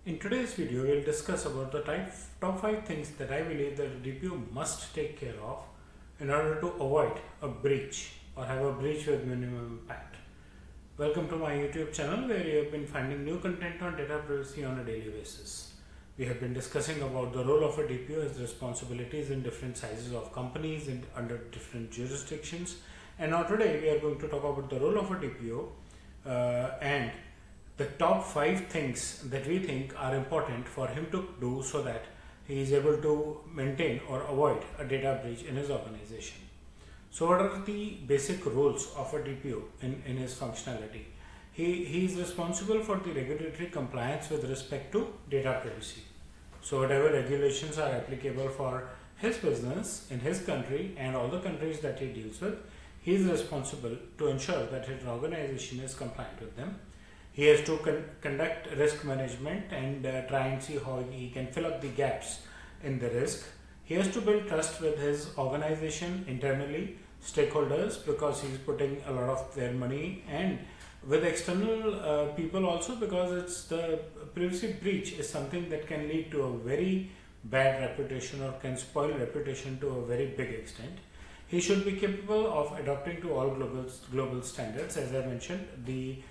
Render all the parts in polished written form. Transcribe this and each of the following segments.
In today's video, we'll discuss about the top 5 things that I believe that a DPO must take care of in order to avoid a breach or have a breach with minimum impact. Welcome to my YouTube channel where you have been finding new content on data privacy on a daily basis. We have been discussing about the role of a DPO, its responsibilities in different sizes of companies and under different jurisdictions. And now today we are going to talk about the role of a DPO and the top 5 things that we think are important for him to do so that he is able to maintain or avoid a data breach in his organization. So what are the basic roles of a DPO in his functionality? He is responsible for the regulatory compliance with respect to data privacy. So whatever regulations are applicable for his business in his country and all the countries that he deals with, he is responsible to ensure that his organization is compliant with them. He has to conduct risk management and try and see how he can fill up the gaps in the risk. He has to build trust with his organization internally, stakeholders, because he's putting a lot of their money, and with external people also, because it's the privacy breach is something that can lead to a very bad reputation or can spoil reputation to a very big extent. He should be capable of adapting to all global standards, as I mentioned, the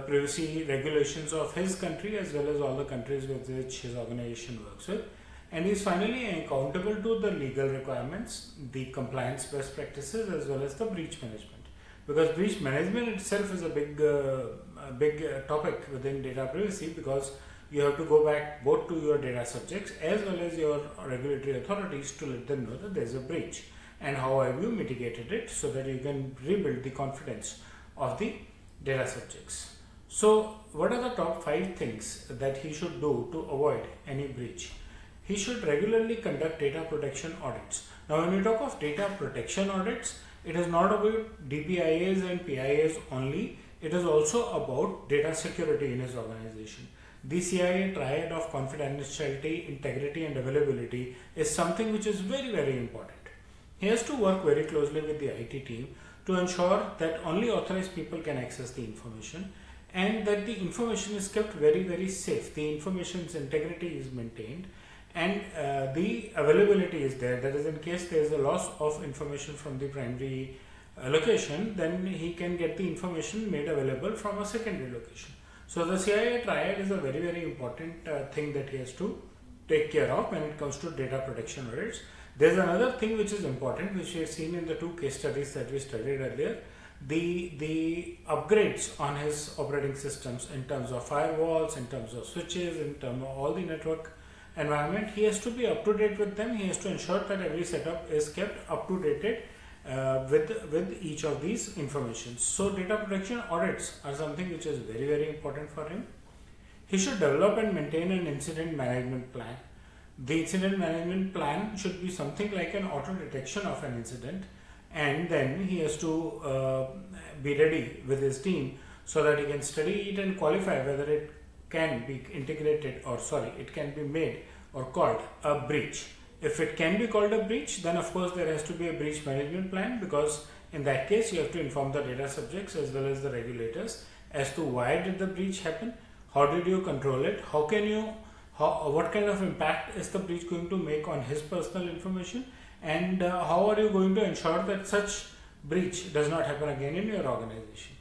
privacy regulations of his country as well as all the countries with which his organization works with. And he is finally accountable to the legal requirements, the compliance best practices as well as the breach management. Because breach management itself is a big topic within data privacy, because you have to go back both to your data subjects as well as your regulatory authorities to let them know that there is a breach and how have you mitigated it so that you can rebuild the confidence of the data subjects. So what are the top 5 things that he should do to avoid any breach? He should regularly conduct data protection audits. Now when we talk of data protection audits, it is not about DPIAs and PIAs only, it is also about data security in his organization. The CIA triad of confidentiality, integrity and availability is something which is very important. He has to work very closely with the IT team to ensure that only authorized people can access the information and that the information is kept very safe. The information's integrity is maintained and the availability is there. That is, in case there is a loss of information from the primary location, then he can get the information made available from a secondary location. So the CIA triad is a very important thing that he has to take care of when it comes to data protection audits. There's another thing which is important, which we have seen in the 2 case studies that we studied earlier. The upgrades on his operating systems in terms of firewalls, in terms of switches, in terms of all the network environment, he has to be up to date with them. He has to ensure that every setup is kept up to date with each of these informations. So data protection audits are something which is very important for him. He should develop and maintain an incident management plan. The incident management plan should be something like an auto detection of an incident, and then he has to be ready with his team so that he can study it and qualify whether it can be integrated or it can be made or called a breach. If it can be called a breach, then of course there has to be a breach management plan, because in that case you have to inform the data subjects as well as the regulators as to why did the breach happen, how did you control it, what kind of impact is the breach going to make on his personal information, and how are you going to ensure that such breach does not happen again in your organization.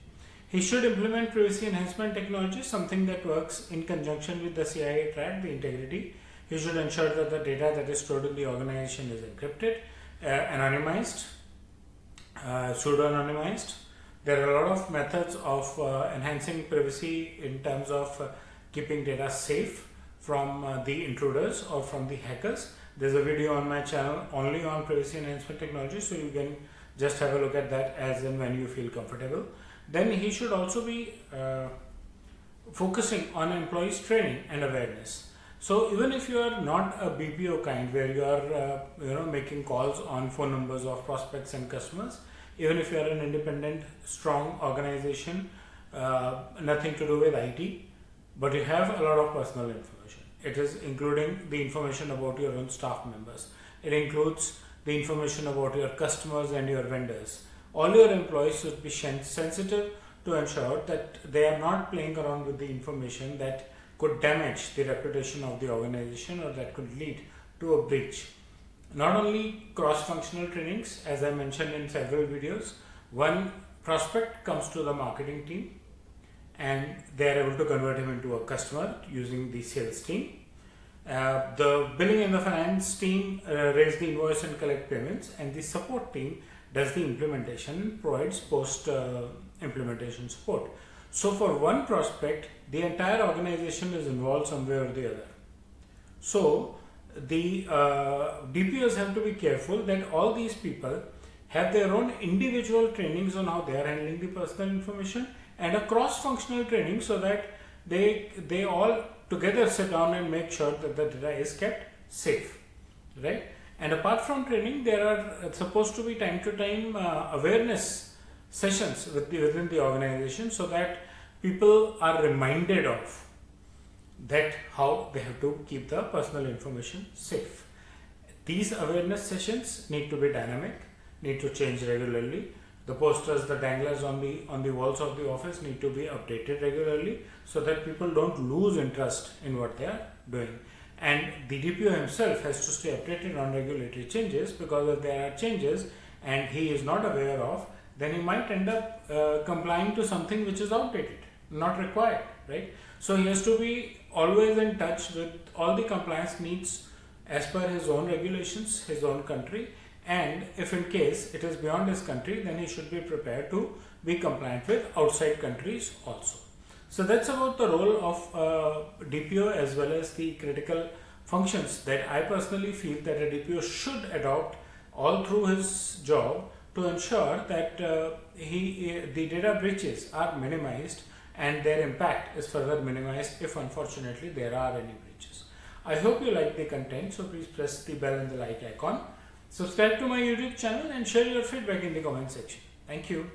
He should implement privacy enhancement technology, something that works in conjunction with the CIA triad, the integrity. He should ensure that the data that is stored in the organization is encrypted, anonymized, pseudo-anonymized. There are a lot of methods of enhancing privacy in terms of keeping data safe from the intruders or from the hackers. There's a video on my channel only on privacy enhancement technology, so you can just have a look at that as and when you feel comfortable. Then he should also be focusing on employees training and awareness. So even if you are not a BPO kind where you are making calls on phone numbers of prospects and customers, even if you are an independent strong organization, nothing to do with IT, but you have a lot of personal information. It is including the information about your own staff members. It includes the information about your customers and your vendors. All your employees should be sensitive to ensure that they are not playing around with the information that could damage the reputation of the organization or that could lead to a breach. Not only cross-functional trainings, as I mentioned in several videos, one prospect comes to the marketing team and they are able to convert him into a customer using the sales team. The billing and the finance team raise the invoice and collect payments, and the support team does the implementation and provides post implementation support. So for one prospect, the entire organization is involved some way or the other. So the DPOs have to be careful that all these people have their own individual trainings on how they are handling the personal information and a cross-functional training so that they all together sit down and make sure that the data is kept safe, right? And apart from training, there are supposed to be time to time awareness sessions within the organization so that people are reminded of that how they have to keep the personal information safe. These awareness sessions need to be dynamic, need to change regularly. The posters, the danglers on the walls of the office need to be updated regularly so that people don't lose interest in what they are doing. And the DPO himself has to stay updated on regulatory changes, because if there are changes and he is not aware of, then he might end up complying to something which is outdated, not required, right? So he has to be always in touch with all the compliance needs as per his own regulations, his own country, and if in case it is beyond his country, then he should be prepared to be compliant with outside countries also. So that's about the role of DPO as well as the critical functions that I personally feel that a DPO should adopt all through his job to ensure that the data breaches are minimized and their impact is further minimized if unfortunately there are any breaches. I hope you like the content, so please press the bell and the like icon. Subscribe to my YouTube channel and share your feedback in the comment section. Thank you.